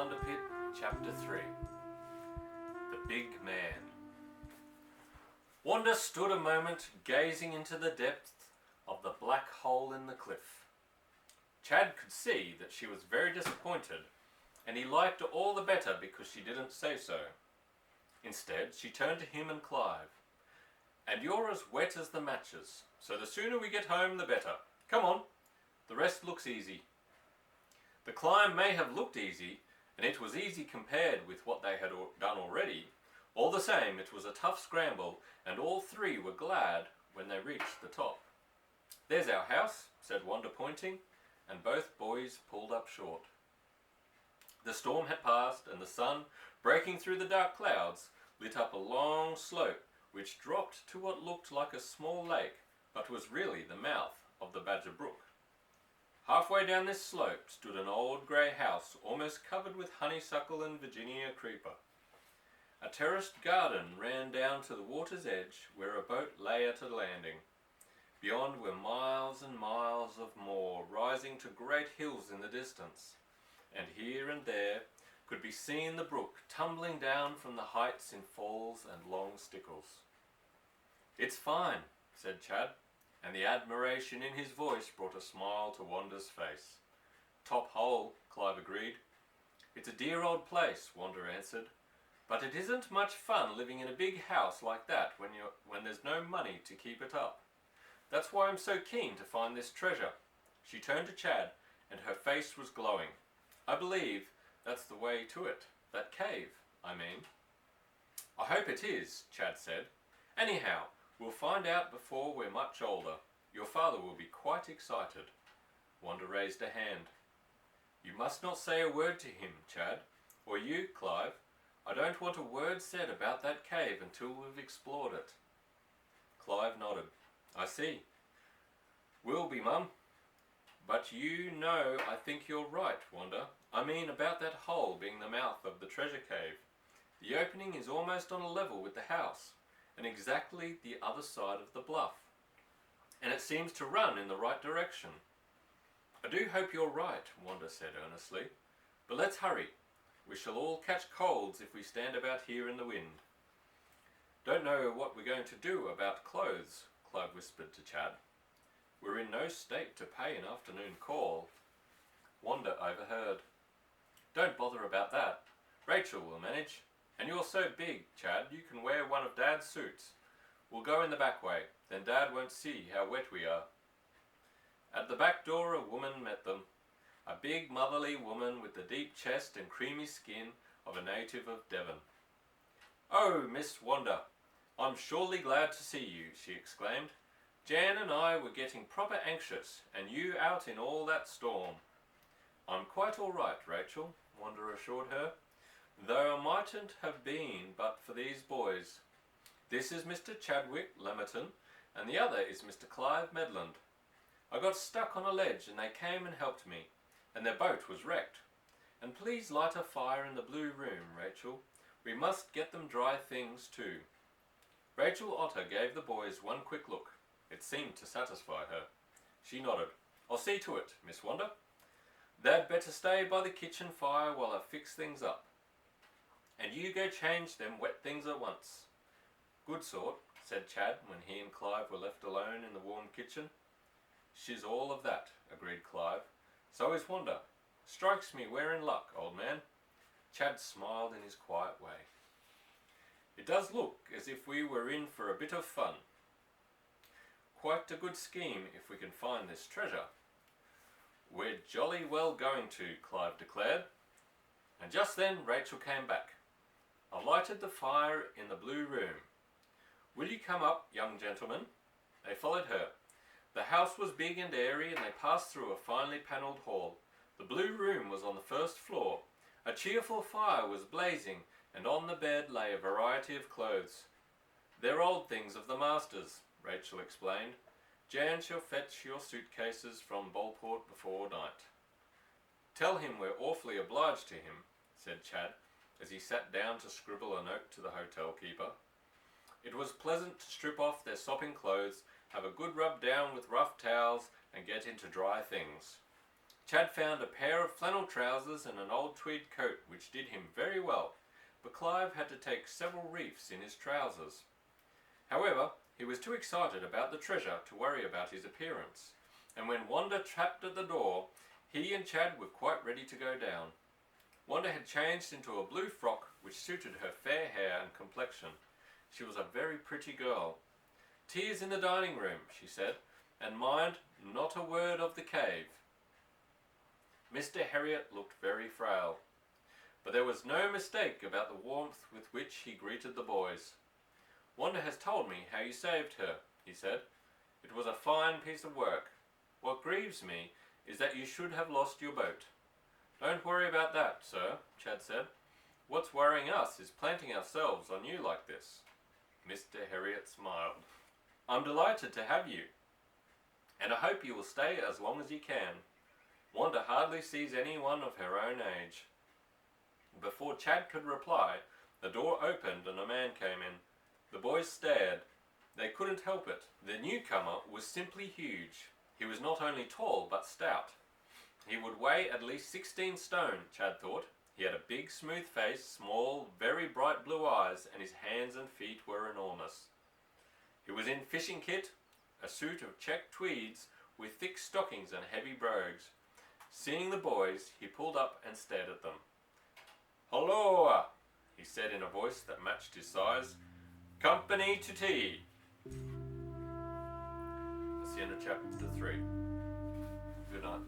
Plunder Pit Chapter 3. The Big Man. Wanda stood a moment gazing into the depth of the black hole in the cliff. Chad could see that she was very disappointed, and he liked her all the better because she didn't say so. Instead, she turned to him and Clive. "And you're as wet as the matches, so the sooner we get home the better. Come on, the rest looks easy." The climb may have looked easy, and it was easy compared with what they had done already. All the same, it was a tough scramble, and all three were glad when they reached the top. "There's our house," said Wanda, pointing, and both boys pulled up short. The storm had passed, and the sun, breaking through the dark clouds, lit up a long slope which dropped to what looked like a small lake, but was really the mouth of the Badger Brook. Halfway down this slope stood an old grey house almost covered with honeysuckle and Virginia creeper. A terraced garden ran down to the water's edge where a boat lay at a landing. Beyond were miles and miles of moor rising to great hills in the distance, and here and there could be seen the brook tumbling down from the heights in falls and long stickles. "It's fine," said Chad, and the admiration in his voice brought a smile to Wanda's face. "Top hole," Clive agreed. "It's a dear old place," Wanda answered, "but it isn't much fun living in a big house like that when there's no money to keep it up. That's why I'm so keen to find this treasure." She turned to Chad, and her face was glowing. "I believe that's the way to it. That cave, I mean." "I hope it is," Chad said. "Anyhow, we'll find out before we're much older. Your father will be quite excited." Wanda raised a hand. "You must not say a word to him, Chad. Or you, Clive. I don't want a word said about that cave until we've explored it." Clive nodded. "I see. Will be, Mum. But you know I think you're right, Wanda. I mean about that hole being the mouth of the treasure cave. The opening is almost on a level with the house, and exactly the other side of the bluff. And it seems to run in the right direction." "I do hope you're right," Wanda said earnestly. "But let's hurry. We shall all catch colds if we stand about here in the wind." "Don't know what we're going to do about clothes," Clive whispered to Chad. "We're in no state to pay an afternoon call." Wanda overheard. "Don't bother about that. Rachel will manage. And you're so big, Chad, you can wear one of Dad's suits. We'll go in the back way, then Dad won't see how wet we are." At the back door a woman met them. A big motherly woman with the deep chest and creamy skin of a native of Devon. "Oh, Miss Wanda, I'm surely glad to see you," she exclaimed. "Jan and I were getting proper anxious, and you out in all that storm." "I'm quite all right, Rachel," Wanda assured her, "though I mightn't have been but for these boys. This is Mr. Chadwick Lemmerton, and the other is Mr. Clive Medland. I got stuck on a ledge and they came and helped me, and their boat was wrecked. And please light a fire in the blue room, Rachel. We must get them dry things too." Rachel Otter gave the boys one quick look. It seemed to satisfy her. She nodded. "I'll see to it, Miss Wanda. They'd better stay by the kitchen fire while I fix things up. And you go change them wet things at once." "Good sort," said Chad when he and Clive were left alone in the warm kitchen. "She's all of that," agreed Clive. "So is Wanda. Strikes me we're in luck, old man." Chad smiled in his quiet way. "It does look as if we were in for a bit of fun. Quite a good scheme if we can find this treasure." "We're jolly well going to," Clive declared. And just then Rachel came back. "I've lighted the fire in the blue room. Will you come up, young gentlemen?" They followed her. The house was big and airy, and they passed through a finely panelled hall. The blue room was on the first floor. A cheerful fire was blazing, and on the bed lay a variety of clothes. "They're old things of the master's," Rachel explained. "Jan shall fetch your suitcases from Bolport before night." "Tell him we're awfully obliged to him," said Chad, as he sat down to scribble a note to the hotel keeper. It was pleasant to strip off their sopping clothes, have a good rub down with rough towels, and get into dry things. Chad found a pair of flannel trousers and an old tweed coat which did him very well, but Clive had to take several reefs in his trousers. However, he was too excited about the treasure to worry about his appearance, and when Wanda tapped at the door, he and Chad were quite ready to go down. Wanda had changed into a blue frock which suited her fair hair and complexion. She was a very pretty girl. "Tea is in the dining room," she said, "and mind, not a word of the cave." Mr. Herriot looked very frail, but there was no mistake about the warmth with which he greeted the boys. "Wanda has told me how you saved her," he said. "It was a fine piece of work. What grieves me is that you should have lost your boat." "Don't worry about that, sir," Chad said. "What's worrying us is planting ourselves on you like this." Mr. Herriot smiled. "I'm delighted to have you, and I hope you will stay as long as you can. Wanda hardly sees anyone of her own age." Before Chad could reply, the door opened and a man came in. The boys stared. They couldn't help it. The newcomer was simply huge. He was not only tall but stout. He would weigh at least 16 stone, Chad thought. He had a big, smooth face, small, very bright blue eyes, and his hands and feet were enormous. He was in fishing kit, a suit of checked tweeds with thick stockings and heavy brogues. Seeing the boys, he pulled up and stared at them. "Holloa," he said in a voice that matched his size. "Company to tea." That's the end of chapter 3. Good night.